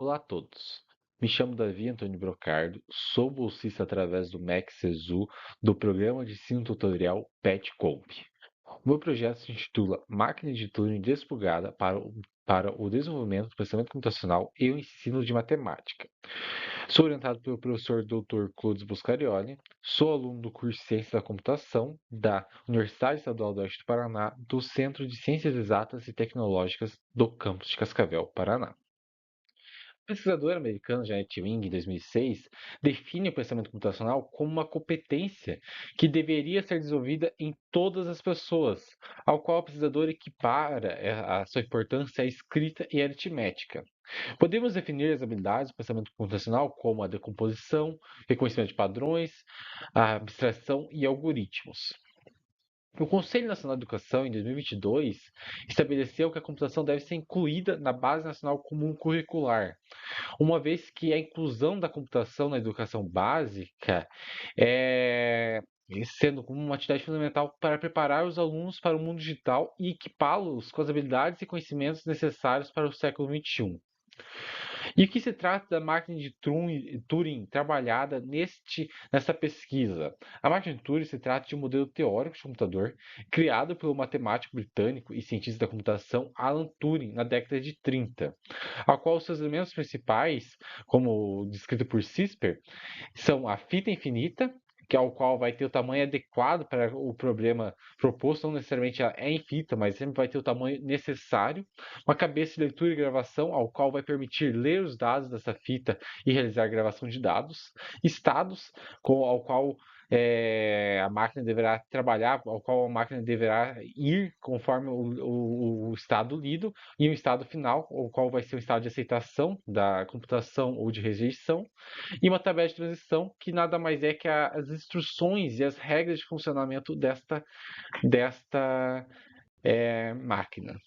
Olá a todos. Me chamo Davi Antônio Brocardo, sou bolsista através do MEC SESU do Programa de Ensino Tutorial PET-COMP. O meu projeto se intitula Máquina de Turing Despluгada para o Desenvolvimento do Pensamento Computacional e o Ensino de Matemática. Sou orientado pelo professor Dr. Clodes Buscarioli, sou aluno do curso de Ciência da Computação da Universidade Estadual do Oeste do Paraná, do Centro de Ciências Exatas e Tecnológicas do campus de Cascavel, Paraná. O pesquisador americano Janet Wing, em 2006, define o pensamento computacional como uma competência que deveria ser desenvolvida em todas as pessoas, ao qual o pesquisador equipara a sua importância à escrita e à aritmética. Podemos definir as habilidades do pensamento computacional como a decomposição, reconhecimento de padrões, a abstração e algoritmos. O Conselho Nacional de Educação, em 2022, estabeleceu que a computação deve ser incluída na Base Nacional Comum Curricular, uma vez que a inclusão da computação na educação básica é sendo como uma atividade fundamental para preparar os alunos para o mundo digital e equipá-los com as habilidades e conhecimentos necessários para o século XXI. E o que se trata da máquina de Turing trabalhada nessa pesquisa? A máquina de Turing se trata de um modelo teórico de computador criado pelo matemático britânico e cientista da computação Alan Turing na década de 30, ao qual seus elementos principais, como descrito por CRISPR, são a fita infinita, que é o qual vai ter o tamanho adequado para o problema proposto, não necessariamente ela é infinita, mas sempre vai ter o tamanho necessário, uma cabeça de leitura e gravação, ao qual vai permitir ler os dados dessa fita e realizar gravação de dados, estados, ao qual a máquina deverá trabalhar, ao qual a máquina deverá ir conforme o estado lido, e um estado final, o qual vai ser o estado de aceitação da computação ou de rejeição, e uma tabela de transição que nada mais é que as instruções e as regras de funcionamento desta máquina.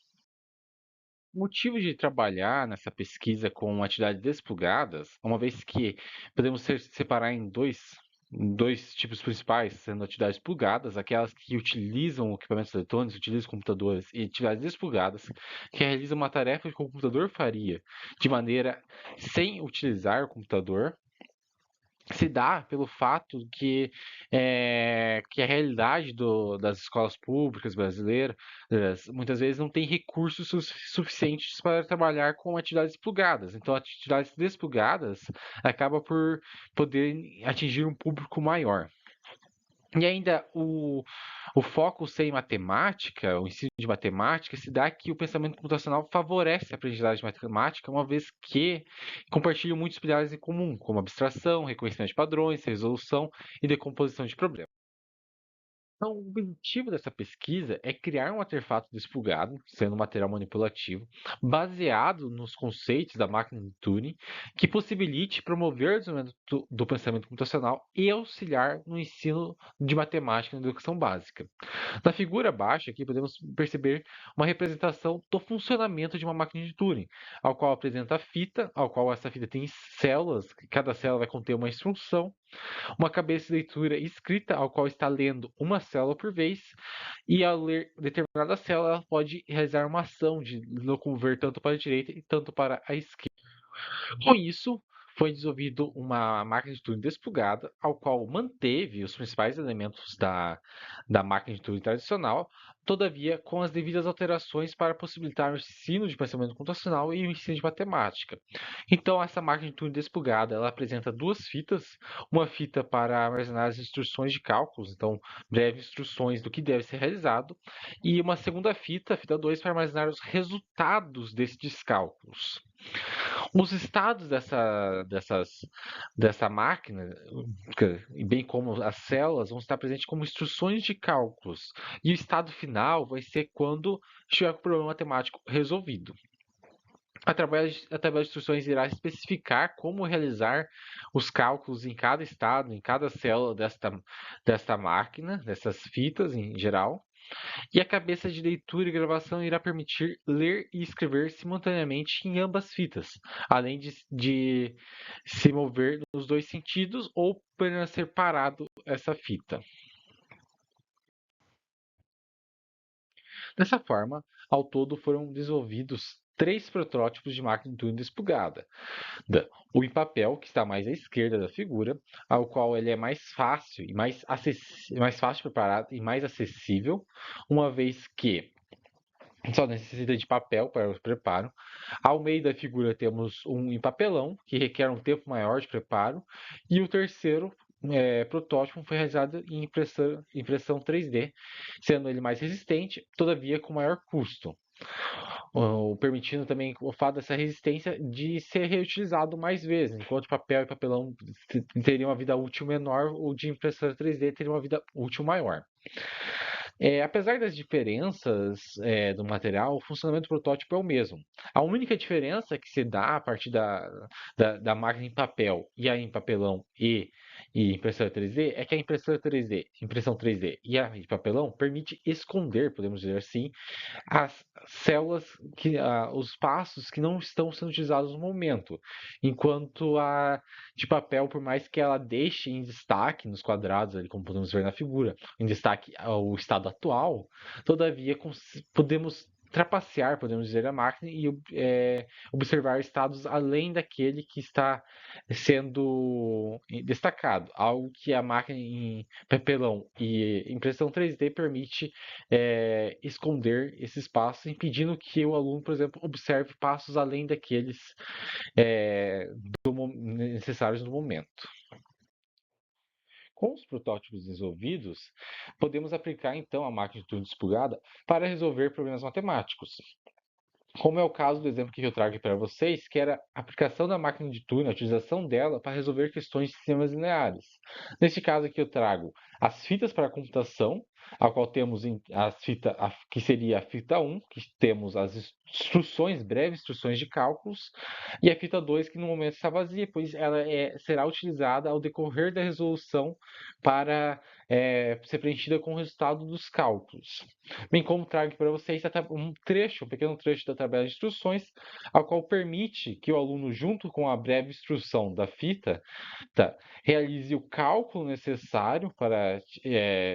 O motivo de trabalhar nessa pesquisa com atividades desplugadas, uma vez que podemos separar em dois tipos principais, sendo atividades plugadas, aquelas que utilizam equipamentos eletrônicos, utilizam computadores, e atividades desplugadas, que realizam uma tarefa que o computador faria de maneira sem utilizar o computador, se dá pelo fato que a realidade das escolas públicas brasileiras muitas vezes não tem recursos suficientes para trabalhar com atividades plugadas. Então, atividades desplugadas acaba por poder atingir um público maior. E ainda o foco ser em matemática, o ensino de matemática, se dá que o pensamento computacional favorece a aprendizagem de matemática, uma vez que compartilham muitos pilares em comum, como abstração, reconhecimento de padrões, resolução e decomposição de problemas. Então, o objetivo dessa pesquisa é criar um artefato despulgado, sendo um material manipulativo, baseado nos conceitos da máquina de Turing, que possibilite promover o desenvolvimento do pensamento computacional e auxiliar no ensino de matemática na educação básica. Na figura abaixo aqui podemos perceber uma representação do funcionamento de uma máquina de Turing, ao qual apresenta a fita, ao qual essa fita tem células, cada célula vai conter uma instrução, uma cabeça de leitura escrita, ao qual está lendo uma célula por vez, e ao ler determinada célula, ela pode realizar uma ação de locomover tanto para a direita e tanto para a esquerda. Com isso, foi desenvolvido uma máquina de Turing desplugada, ao qual manteve os principais elementos da máquina de Turing tradicional, todavia com as devidas alterações para possibilitar o ensino de pensamento computacional e o ensino de matemática. Então, essa máquina de Turing desplugada, ela apresenta duas fitas, uma fita para armazenar as instruções de cálculos, então breves instruções do que deve ser realizado, e uma segunda fita, a fita 2, para armazenar os resultados desses cálculos. Os estados dessa máquina, bem como as células, vão estar presentes como instruções de cálculos. E o estado final vai ser quando tiver o problema matemático resolvido. A tabela de instruções irá especificar como realizar os cálculos em cada estado, em cada célula desta máquina, dessas fitas em geral. E a cabeça de leitura e gravação irá permitir ler e escrever simultaneamente em ambas fitas, além de se mover nos dois sentidos ou permanecer parado essa fita. Dessa forma, ao todo foram desenvolvidos três protótipos de máquina de Turing despugada. O em papel, que está mais à esquerda da figura, ao qual ele é mais fácil e mais fácil preparado e mais acessível, uma vez que só necessita de papel para o preparo. Ao meio da figura temos um em papelão, que requer um tempo maior de preparo, e o terceiro protótipo foi realizado em impressão 3D, sendo ele mais resistente, todavia com maior custo, permitindo também o fato dessa resistência de ser reutilizado mais vezes, enquanto papel e papelão teriam uma vida útil menor, o de impressora 3D teria uma vida útil maior. Apesar das diferenças do material, o funcionamento do protótipo é o mesmo. A única diferença que se dá a partir da máquina em papel e a em papelão e impressora 3D é que a impressora 3D, impressão 3D e a de papelão permite esconder, podemos dizer assim, as células, os passos que não estão sendo utilizados no momento, enquanto a de papel, por mais que ela deixe em destaque nos quadrados, ali, como podemos ver na figura, em destaque o estado atual, todavia podemos trapacear, podemos dizer, a máquina e observar estados além daquele que está sendo destacado, algo que a máquina em papelão e impressão 3D permite esconder esses passos, impedindo que o aluno, por exemplo, observe passos além daqueles é, necessários no momento. Com os protótipos resolvidos, podemos aplicar então a máquina de Turing despugada para resolver problemas matemáticos. Como é o caso do exemplo que eu trago aqui para vocês, que era a aplicação da máquina de Turing, a utilização dela para resolver questões de sistemas lineares. Neste caso aqui eu trago as fitas para a computação, a qual temos que seria a fita 1, que temos as instruções, breves instruções de cálculos, e a fita 2, que no momento está vazia, pois ela será utilizada ao decorrer da resolução para ser preenchida com o resultado dos cálculos. Bem como trago aqui para vocês um pequeno trecho da tabela de instruções, a qual permite que o aluno, junto com a breve instrução da fita, realize o cálculo necessário para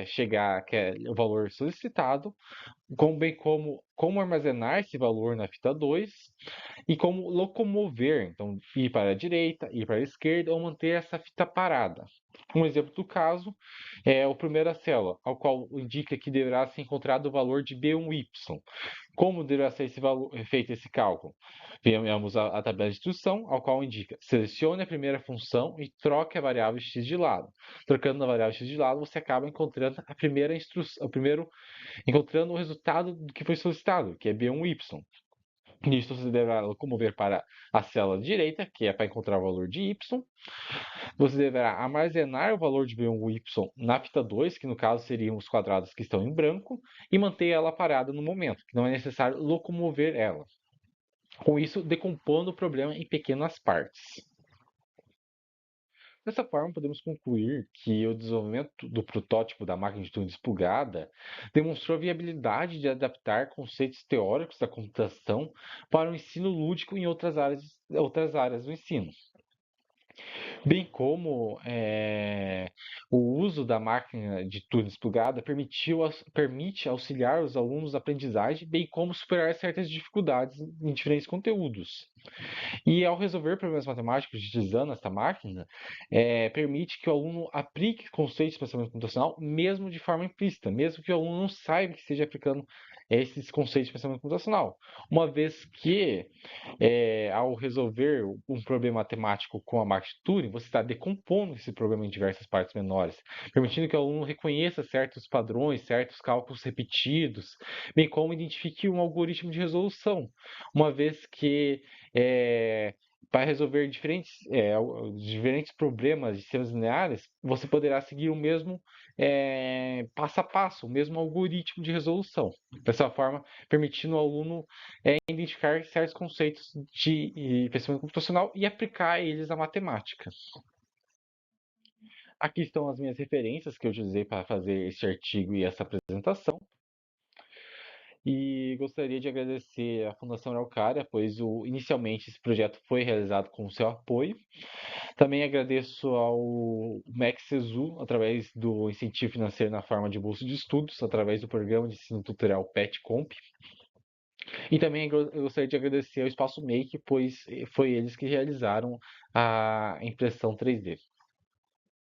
chegar ao valor solicitado, bem como armazenar esse valor na fita 2 e como locomover, então ir para a direita, ir para a esquerda ou manter essa fita parada. Um exemplo do caso é a primeira célula, ao qual indica que deverá ser encontrado o valor de B1Y. Como deverá ser feito esse cálculo? Vemos a tabela de instrução, ao qual indica: selecione a primeira função e troque a variável x de lado. Trocando a variável x de lado, você acaba encontrando encontrando o resultado do que foi solicitado, que é B1Y. Nisso você deverá locomover para a célula direita, que é para encontrar o valor de y. Você deverá armazenar o valor de B1Y na fita 2, que no caso seriam os quadrados que estão em branco, e manter ela parada no momento, que não é necessário locomover ela. Com isso, decompondo o problema em pequenas partes. Dessa forma, podemos concluir que o desenvolvimento do protótipo da máquina de Turing despugada demonstrou a viabilidade de adaptar conceitos teóricos da computação para o ensino lúdico em outras áreas do ensino. Bem como o uso da máquina de Turing despugada permite auxiliar os alunos na aprendizagem, bem como superar certas dificuldades em diferentes conteúdos. E ao resolver problemas matemáticos utilizando esta máquina, permite que o aluno aplique conceitos de pensamento computacional mesmo de forma implícita, mesmo que o aluno não saiba que esteja aplicando esses conceitos de pensamento computacional. Uma vez que, ao resolver um problema matemático com a máquina de Turing, você está decompondo esse problema em diversas partes menores, permitindo que o aluno reconheça certos padrões, certos cálculos repetidos, bem como identifique um algoritmo de resolução, uma vez que para resolver diferentes problemas de sistemas lineares, você poderá seguir o mesmo passo a passo, o mesmo algoritmo de resolução. Dessa forma, permitindo ao aluno identificar certos conceitos de pensamento computacional e aplicar eles à matemática. Aqui estão as minhas referências que eu utilizei para fazer esse artigo e essa apresentação. E gostaria de agradecer à Fundação Araucária, pois inicialmente esse projeto foi realizado com o seu apoio. Também agradeço ao MEC SESU, através do incentivo financeiro na forma de bolsa de estudos, através do programa de ensino tutorial PET-COMP. E também eu gostaria de agradecer ao Espaço Make, pois foi eles que realizaram a impressão 3D.